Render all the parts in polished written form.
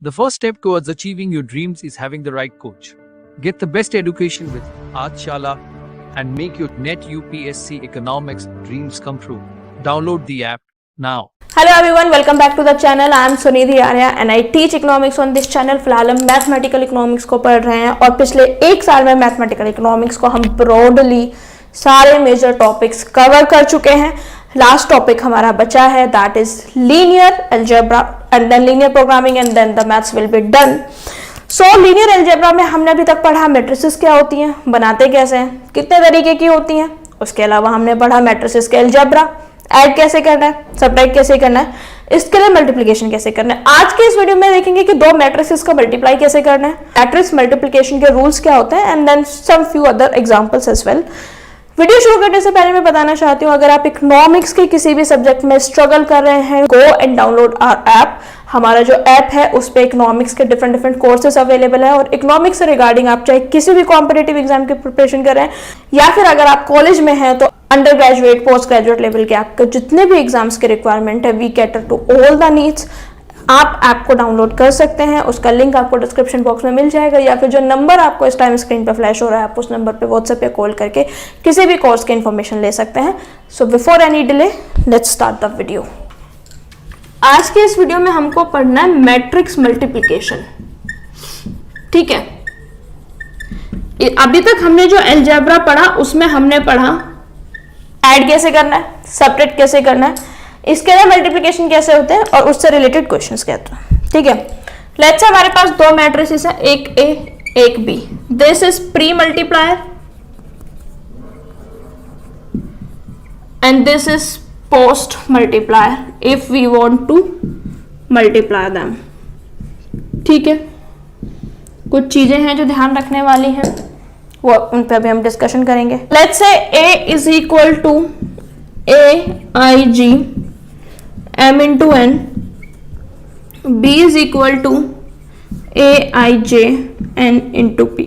The first step towards achieving your dreams is having the right coach. Get the best education with Aartshala and make your NET UPSC economics dreams come true. Download the app now. Hello everyone, welcome back to the channel. I am Sunidhi Arya and I teach economics on this channel. फिलहाल हम mathematical economics को पढ़ रहे हैं और पिछले एक साल में मैथमेटिकल इकोनॉमिक्स को हम ब्रॉडली सारे मेजर टॉपिक्स कवर कर चुके हैं. लास्ट टॉपिक हमारा बचा है, that is linear algebra and then linear programming and then the maths will be done. So linear algebra में हमने अभी तक पढ़ा मैट्रिसेस क्या होती हैं, बनाते कैसे हैं, कितने तरीके की होती हैं. उसके अलावा हमने पढ़ा मैट्रिसेस के अलजेब्रा, ऐड कैसे करना है, सब्ट्रैक्ट कैसे करना है, इसके लिए मल्टीप्लिकेशन कैसे करना है. आज के इस वीडियो में देखेंगे कि दो मैट्रिसेस का मल्टीप्लाई कैसे करना है, मैट्रिक्स मल्टीप्लिकेशन के रूल्स क्या होते हैं and then some few other examples as well. Video शुरू करने से पहले मैं बताना चाहती हूँ, अगर आप इकोनॉमिक्स के किसी भी सब्जेक्ट में स्ट्रगल कर रहे हैं, go and download our app. हमारा जो ऐप है उस पे इकोनॉमिक्स के डिफरेंट कोर्सेस अवेलेबल है और इकोनॉमिक्स से रिगार्डिंग आप चाहे किसी भी कॉम्पिटिटिव एग्जाम की प्रिपरेशन कर रहे हैं या फिर अगर आप कॉलेज में हैं तो undergraduate postgraduate level के आपके जितने भी एग्जाम्स के रिक्वायरमेंट है, we cater to all the needs. आप ऐप को डाउनलोड कर सकते हैं, उसका लिंक आपको डिस्क्रिप्शन बॉक्स में मिल जाएगा या फिर जो नंबर आपको इस टाइम स्क्रीन पर फ्लैश हो रहा है आप उस नंबर पे व्हाट्सएप पे कॉल करके किसी भी कोर्स की इंफॉर्मेशन ले सकते हैं. So before any delay let's start the video. आज के इस वीडियो में हमको पढ़ना है मैट्रिक्स मल्टीप्लिकेशन. ठीक है, अभी तक हमने जो अलजेब्रा पढ़ा उसमें हमने पढ़ा ऐड कैसे करना है, सब्ट्रैक्ट कैसे करना है, इसके लिए मल्टीप्लिकेशन कैसे होते हैं और उससे रिलेटेड क्वेश्चंस कहते हैं. ठीक है, लेट्स से हमारे पास दो मैट्रिसेस है, एक ए एक B. This is pre multiplier and this is post multiplier if we want to multiply them. ठीक है, कुछ चीजें हैं जो ध्यान रखने वाली हैं, वो उन पे अभी हम डिस्कशन करेंगे. Let's say a is equal to aij m into n, b is equal to aij n into p.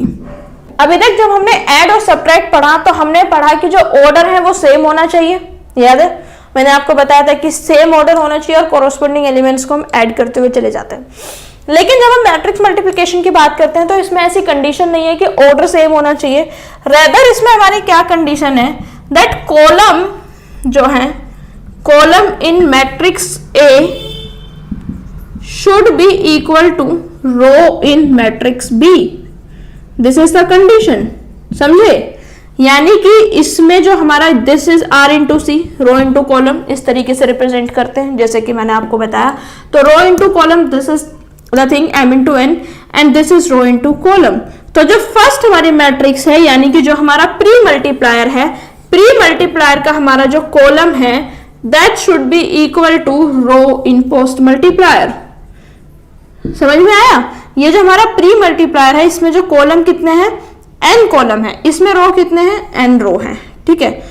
अभी तक जब हमने ऐड और सब्ट्रैक्ट पढ़ा तो हमने पढ़ा कि जो ऑर्डर है वो सेम होना चाहिए. याद है, मैंने आपको बताया था कि सेम ऑर्डर होना चाहिए और कोरोस्पोंडिंग एलिमेंट्स को हम ऐड करते हुए चले जाते हैं. लेकिन जब हम मैट्रिक्स मल्टीप्लिकेशन की बात करते हैं तो इसमें ऐसी कंडीशन नहीं है कि ऑर्डर सेम होना चाहिए. रेदर इसमें हमारी क्या कंडीशन है, दैट कॉलम जो है, column in matrix A should be equal to row in matrix B. This is the condition. समझे, यानी कि इसमें जो हमारा this is R into C, row into column, इस तरीके से रिप्रेजेंट करते हैं जैसे कि मैंने आपको बताया. तो row into column, this is the thing m into n and this is row into column. तो जो फर्स्ट हमारी मैट्रिक्स है यानी कि जो हमारा प्री मल्टीप्लायर है, प्री मल्टीप्लायर का हमारा जो कॉलम है that should be equal to row in post multiplier. समझ में आया? ये जो हमारा प्री मल्टीप्लायर है इसमें जो कॉलम कितने हैं, n कॉलम है, इसमें रो कितने हैं, n रो है. ठीक है,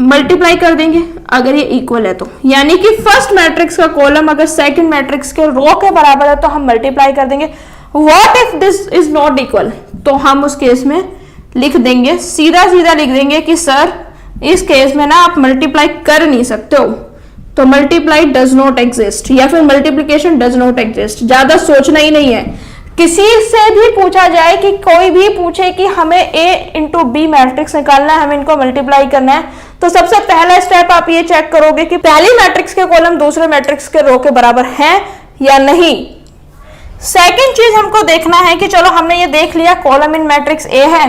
मल्टीप्लाई कर देंगे अगर ये इक्वल है तो, यानी कि फर्स्ट मैट्रिक्स का कॉलम अगर सेकंड मैट्रिक्स के रो के बराबर है तो हम मल्टीप्लाई कर देंगे. What if this is not equal, तो हम उस केस में लिख देंगे, सीधा लिख देंगे कि सर इस केस में ना आप मल्टीप्लाई कर नहीं सकते हो, तो मल्टीप्लाई डज नॉट एग्जिस्ट या फिर मल्टीप्लिकेशन डज नॉट एग्जिस्ट. ज्यादा सोचना ही नहीं है. किसी से भी पूछा जाए कि कोई भी पूछे कि हमें a इंटू बी मैट्रिक्स निकालना है, हमें इनको मल्टीप्लाई करना है, तो सबसे पहला स्टेप आप ये चेक करोगे कि पहली मैट्रिक्स के कॉलम दूसरे मैट्रिक्स के रो के बराबर हैं या नहीं. सेकंड चीज हमको देखना है कि चलो हमने ये देख लिया कॉलम इन मैट्रिक्स ए है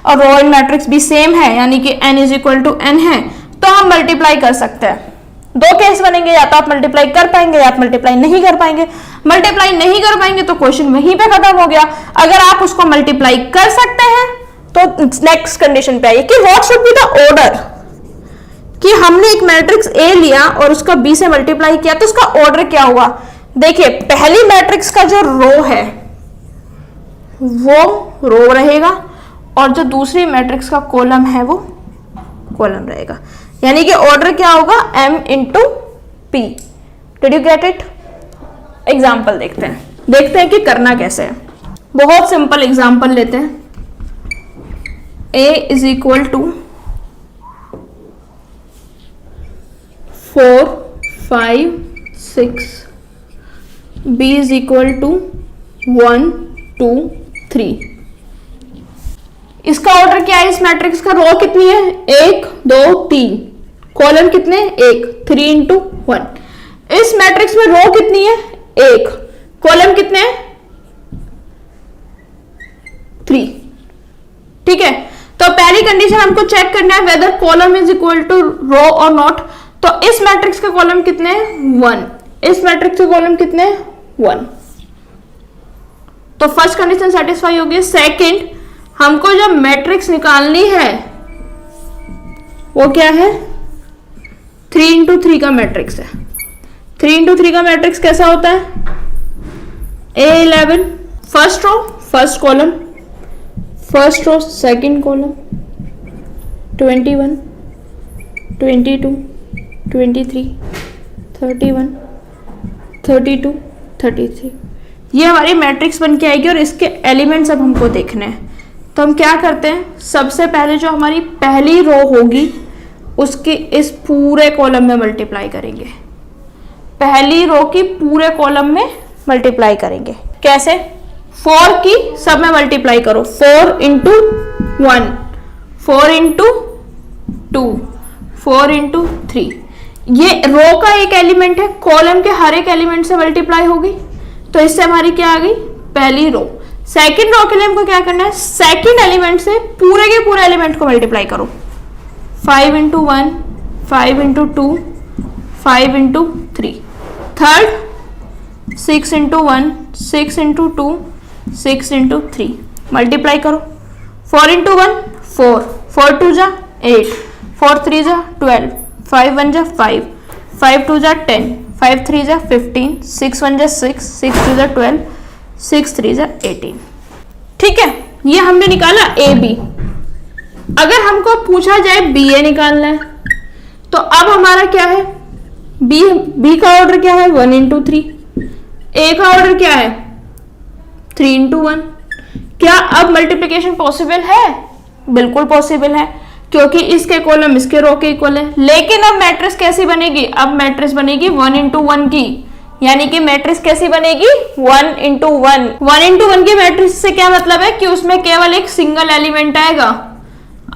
और row in matrix B same है यानी कि n is equal to n है, तो हम मल्टीप्लाई कर सकते हैं. दो केस बनेंगे, या तो आप मल्टीप्लाई कर पाएंगे या आप मल्टीप्लाई नहीं कर पाएंगे. मल्टीप्लाई नहीं कर पाएंगे तो क्वेश्चन वहीं पे खत्म हो गया. अगर आप उसको मल्टीप्लाई कर सकते हैं तो नेक्स्ट कंडीशन पे आइए कि what should be the order, कि हमने एक मैट्रिक्स ए लिया और उसका बी से मल्टीप्लाई किया तो उसका ऑर्डर क्या हुआ. देखिए, पहली मैट्रिक्स का जो रो है वो रो रहेगा और जो दूसरी मैट्रिक्स का कॉलम है वो कॉलम रहेगा, यानी कि ऑर्डर क्या होगा, m into P. Did you get it? Example देखते हैं कि करना कैसे है. बहुत सिंपल एग्जाम्पल लेते हैं. a is equal to 4 5 6 B is equal to 1 2 3। इसका ऑर्डर क्या है? इस मैट्रिक्स का रो कितनी है? 1 2 3। कॉलम कितने? 1। 3 इंटू 1। इस मैट्रिक्स में रो कितनी है? 1। कॉलम कितने हैं? 3। ठीक है, तो पहली कंडीशन हमको चेक करना है whether column is equal to row और नॉट। तो इस मैट्रिक्स के कॉलम कितने हैं? 1। इस मैट्रिक्स के कॉलम कितने हैं? 1। तो फर्स्ट कंडीशन सेटिस्फाई होगी। सेकंड, हमको जब मैट्रिक्स निकालनी है वो क्या है? 3 इंटू 3 का मैट्रिक्स है। 3 इंटू 3 का मैट्रिक्स कैसा होता है? A11 first row first column, first row second column, 21 22 23 31 32 33। ये हमारी मैट्रिक्स बन के आएगी और इसके एलिमेंट्स अब हमको देखने हैं। तो हम क्या करते हैं, सबसे पहले जो हमारी पहली रो होगी उसकी इस पूरे कॉलम में मल्टीप्लाई करेंगे। पहली रो की पूरे कॉलम में मल्टीप्लाई करेंगे। कैसे? 4 की सब में मल्टीप्लाई करो। 4 इंटू 1, 4 इंटू 2, 4 इंटू 3। ये रो का एक एलिमेंट है, कॉलम के हर एक एलिमेंट से मल्टीप्लाई होगी। तो इससे हमारी क्या आ गई? पहली रो। सेकंड रो के लिए हमको क्या करना है? सेकंड एलिमेंट से पूरे के पूरे एलिमेंट को मल्टीप्लाई करो। 5 into 1, 5 into 2, 5 into 3। Third 6 into 1, 6 into 2, 6 into 3। Multiply करो। 4 इंटू 1 4, 4 2 जा 8, 4 3 जा 12, 5 1 जा 5, 5 2 जा 10, 5 3 जा 15, 6 1 जा 6, 6 2 जा 12, 6 3 जा 18। ठीक है, ये हमने निकाला ए बी। अगर हमको पूछा जाए बी ए निकालना है तो अब हमारा क्या है? बी का ऑर्डर क्या है? 1 इंटू 3। ए का ऑर्डर क्या है? 3 इंटू 1। क्या अब मल्टीप्लिकेशन पॉसिबल है? बिल्कुल पॉसिबल है, क्योंकि इसके कॉलम इसके रो के इक्वल है। लेकिन अब मैट्रिक्स कैसी बनेगी? अब मैट्रिक्स बनेगी 1 इंटू 1 की, यानी कि मैट्रिक्स कैसी बनेगी? 1 इंटू 1। 1 इंटू 1 की मैट्रिक्स से क्या मतलब है? कि उसमें केवल एक सिंगल एलिमेंट आएगा।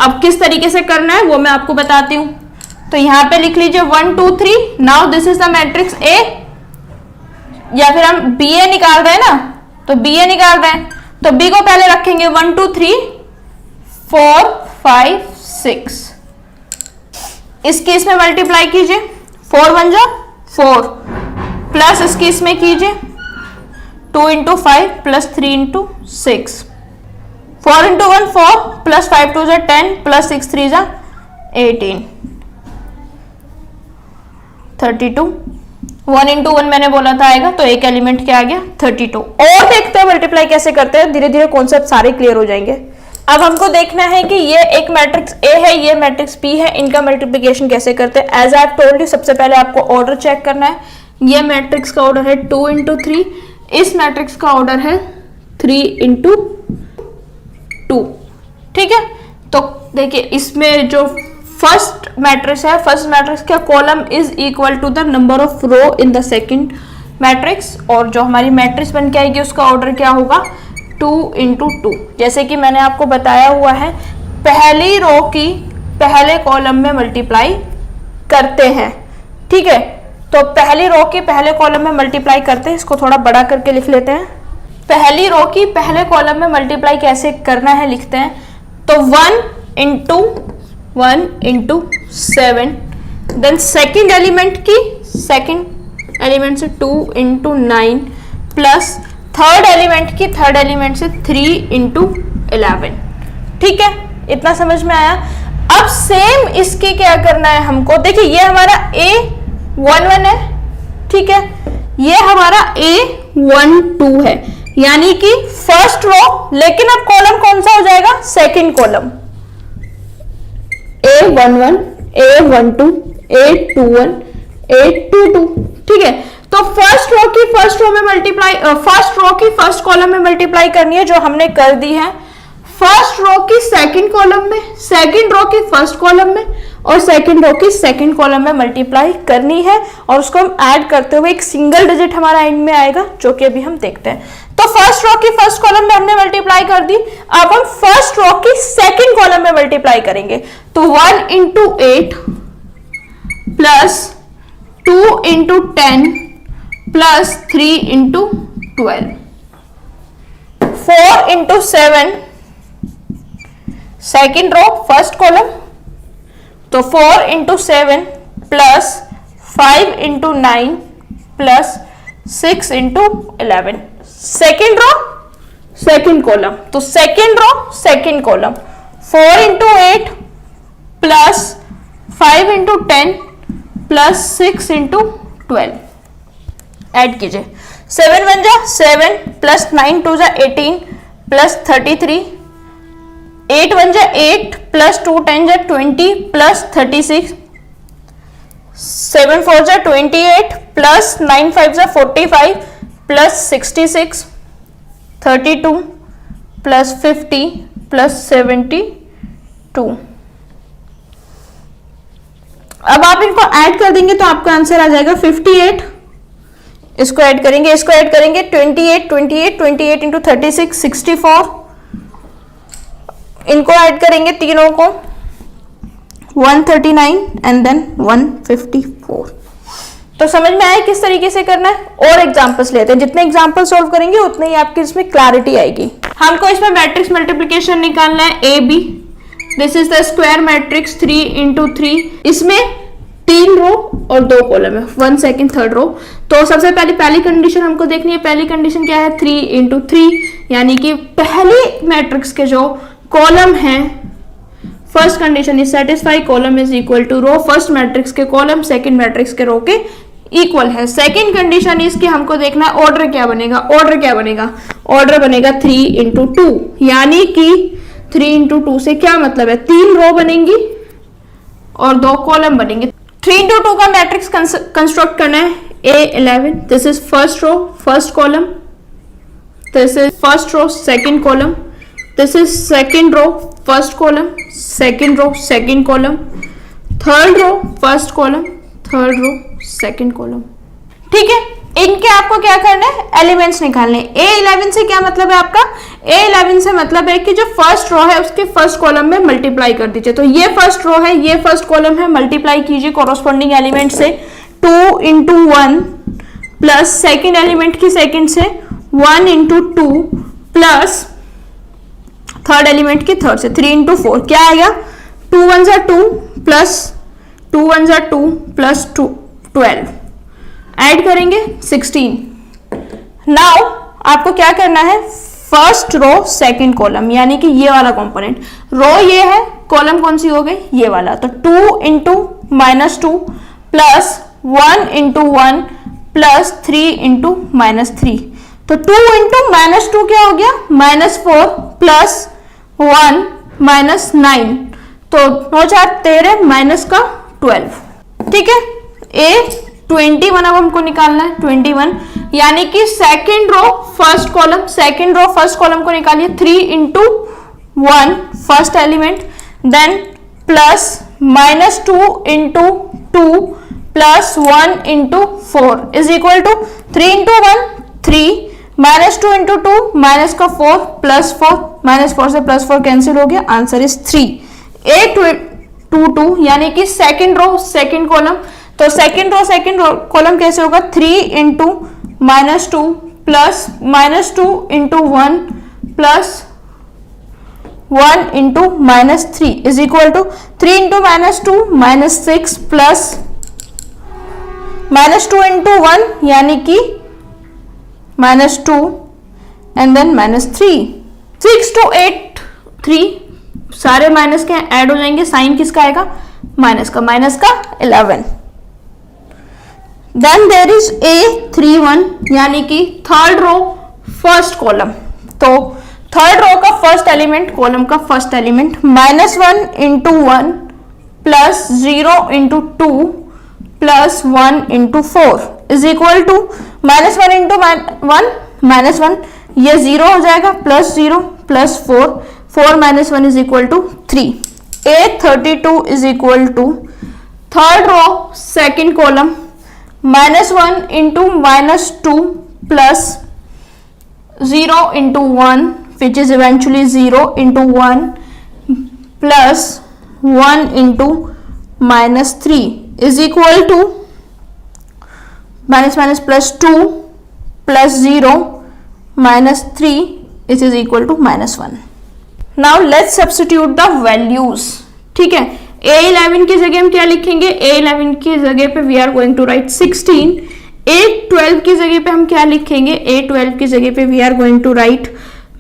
अब किस तरीके से करना है वो मैं आपको बताती हूं। तो यहां पे लिख लीजिए 1 2 3। Now this is the matrix A, या फिर हम बी ए निकाल रहे हैं ना, तो बी ए निकाल रहे हैं तो बी को पहले रखेंगे 1 2 3 4 5 6। इसकी इसमें मल्टीप्लाई कीजिए। 4 1 जा 4, प्लस इसकी इसमें कीजिए 2 into 5 plus 3 into 6। 4 into 1 4, plus 5 2 जा 10, प्लस 6 3 जा 18, 32। 1 इंटू 1 मैंने बोला था आएगा, तो एक एलिमेंट क्या आ गया? 32। और देखते हैं मल्टीप्लाई कैसे करते हैं। धीरे धीरे कॉन्सेप्ट सारे क्लियर हो जाएंगे। अब हमको देखना है कि ये एक मैट्रिक्स ए है, ये मैट्रिक्स बी है, इनका मल्टीप्लिकेशन कैसे करते हैं। एज आई टोल्ड यू, सबसे पहले आपको ऑर्डर चेक करना है। ये मैट्रिक्स का ऑर्डर है 2 इंटू 3, इस मैट्रिक्स का ऑर्डर है 3 इंटू 2। ठीक है, तो देखिए इसमें जो फर्स्ट मैट्रिक्स है, फर्स्ट मैट्रिक्स का column is equal to the number of row in the second matrix, और जो हमारी मैट्रिक्स बन के आएगी उसका ऑर्डर क्या होगा? 2 इंटू 2। जैसे कि मैंने आपको बताया हुआ है, पहली रो की पहले कॉलम में मल्टीप्लाई करते हैं। ठीक है, तो पहली रो की पहले कॉलम में मल्टीप्लाई करते हैं। इसको थोड़ा बड़ा करके लिख लेते हैं। पहली रो की पहले कॉलम में मल्टीप्लाई कैसे करना है लिखते हैं। तो 1 इंटू 7, देन सेकेंड एलिमेंट की सेकेंड एलिमेंट से 2 इंटू 9, प्लस थर्ड एलिमेंट की थर्ड एलिमेंट से 3 इंटू 11। ठीक है, इतना समझ में आया। अब सेम इसके क्या करना है हमको। देखिए ये हमारा A11 है, ठीक है, ये हमारा A12 है, यानी कि फर्स्ट रो, लेकिन अब कॉलम कौन सा हो जाएगा? Second column. A11, A12, A21, A22। ठीक है, तो फर्स्ट रो की फर्स्ट रो में मल्टीप्लाई, फर्स्ट रो की फर्स्ट कॉलम में मल्टीप्लाई करनी है, जो हमने कर दी है। फर्स्ट रो की सेकंड कॉलम में, सेकंड रो की फर्स्ट कॉलम में, और सेकंड रो की सेकंड कॉलम में मल्टीप्लाई करनी है और उसको हम ऐड करते हुए एक सिंगल डिजिट हमारा एंड में आएगा, जो कि अभी हम देखते हैं। तो फर्स्ट रो की फर्स्ट कॉलम में हमने मल्टीप्लाई कर दी, अब हम फर्स्ट रो की सेकंड कॉलम में मल्टीप्लाई करेंगे। तो 1 into 8 plus 2 into 10 plus 3 into 12, 4 into 7 second row first column, तो 4 into 7 plus 5 into 9 plus 6 into 11, second row second column, तो second row second column 4 into 8 plus 5 into 10 plus 6 into 12, add कीजिए। 7 1 जा 7 plus 9 2 जा 18 plus 33, 8 1 जा 8 plus 2 10 जा 20 plus 36, 7 4 जा 28 plus 9 5 जा 45 plus 66, 32 plus 50 plus 72। अब आप इनको ऐड कर देंगे तो आपका आंसर आ जाएगा 58। इसको ऐड करेंगे, इसको ऐड करेंगे, 28 28 28 इंटू 36 64, इनको ऐड करेंगे तीनों को 139 एंड देन 154। तो समझ में आया किस तरीके से करना है। और एग्जांपल्स लेते हैं, जितने एग्जांपल सॉल्व करेंगे उतने ही आपकी इसमें क्लैरिटी आएगी। हमको इसमें मैट्रिक्स मल्टीप्लिकेशन निकालना है A B, this is the square matrix 3 into 3, इसमें 3 रो और 2 कॉलम है, 1 2nd 3rd रो। तो सबसे पहली कंडीशन हमको देखनी है। पहली कंडीशन क्या है, 3 into 3, यानी कि पहली मैट्रिक्स के जो कॉलम है, first condition is satisfy, column is equal to row, first matrix के कॉलम सेकंड मैट्रिक्स के रो के इक्वल है। सेकंड कंडीशन इज कि हमको देखना है ऑर्डर क्या बनेगा, ऑर्डर क्या बनेगा, ऑर्डर बनेगा 3 into 2, यानी कि 3 into 2 से क्या मतलब है, 3 रो बनेंगी और 2 कॉलम बनेंगे। 3 into 2 का मैट्रिक्स कंस्ट्रक्ट करना है। A11, this is first row first column, this is first row second column, this is second row first column second row second column, third row first column third row second column. ठीक है, इनके आपको क्या करना है, elements निकालने। A11 से क्या मतलब है आपका, A11 से मतलब है कि जो फर्स्ट रो है उसके फर्स्ट कॉलम में मल्टीप्लाई कर दीजिए। तो ये फर्स्ट रो है, ये फर्स्ट कॉलम है, मल्टीप्लाई कीजिए कॉरस्पॉन्डिंग एलिमेंट से 2 into 1 प्लस सेकेंड एलिमेंट की सेकेंड से 1 into 2 प्लस थर्ड एलिमेंट की थर्ड से 3 into 4, क्या आएगा 2 1 जा 2 प्लस 2 1 जा 2 प्लस 12, ऐड करेंगे 16। नाउ आपको क्या करना है, फर्स्ट रो सेकंड कॉलम, यानी कि ये वाला कंपोनेंट, रो ये है, कॉलम कौन सी हो गई, ये वाला। तो 2 into -2 plus 1 into 1 plus 3 into -3, तो 2 into -2 क्या हो गया, -4 प्लस 1 -9, तो 9 4 13 माइनस का 12। ठीक है, A21 अब हमको निकालना है, 21, यानी कि second row first column, second row first column को निकालिए, 3 into 1 first element, then plus -2 into 2 plus 1 into 4 is equal to 3 into 1 3, -2 into 2 minus का 4 प्लस 4, -4 से +4 कैंसिल हो गया, आंसर इज 3। A22 यानी कि सेकेंड रो सेकेंड कॉलम, तो second row column कैसे होगा, 3 into -2 plus -2 into 1 plus 1 into -3 is equal to 3 into -2 -6 plus -2 into 1 यानी कि -2 एंड देन -3, 6 to 8 3, सारे माइनस के ऐड हो जाएंगे, साइन किसका आएगा, माइनस का 11। देन देयर इज A31 यानी कि थर्ड रो फर्स्ट कॉलम, तो थर्ड रो का फर्स्ट एलिमेंट, कॉलम का first element, -1 into 1 plus 0 into 2 plus 1 into 4 is equal to -1 into 1 -1, ये 0 हो जाएगा, plus 0 plus 4 4 - 1 is equal to 3। A32 is equal to third row second column -1 into -2 plus 0 into 1 which is eventually 0 into 1 plus 1 into -3 is equal to minus minus plus 2 plus 0 minus 3 which is equal to -1. Now let's substitute the values. ठीक है, A11 की जगह हम क्या लिखेंगे? A11 की जगह पे we are going to write 16. A12 की जगह पे हम क्या लिखेंगे? A12 की जगह पे we are going to write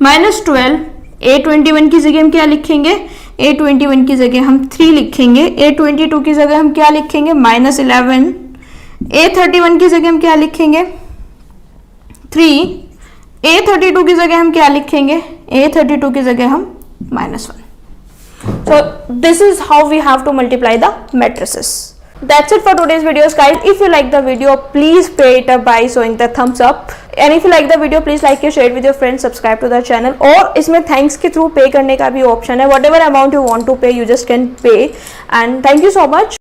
-12. A21 की जगह हम क्या लिखेंगे? A21 की जगह हम 3 लिखेंगे. A22 की जगह हम क्या लिखेंगे? -11. A31 की जगह हम क्या लिखेंगे? 3. A32 की जगह हम क्या लिखेंगे? A32 की जगह हम -1. So this is how we have to multiply the matrices. That's it for today's videos, guys. If you like the video, please pay it up by showing the thumbs up. And if you like the video, please like it, share it with your friends, subscribe to the channel. और इसमें thanks के through pay करने का भी option है. Whatever amount you want to pay, you just can pay. And thank you so much.